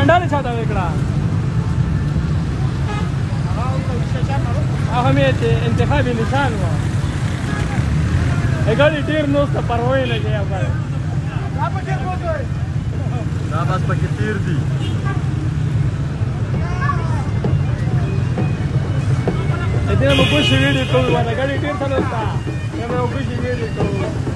منډه چاته وکړه اهمیت انتخابي نشان و اګړي ډیر نو ست پروا نه کوي ابا دا په ډیر وځي دا بس پکې تیر دي دې مو کوشش ویډیو کوو دا ګړي ډیر څه نو تا مې مو کوشش ویډیو کوو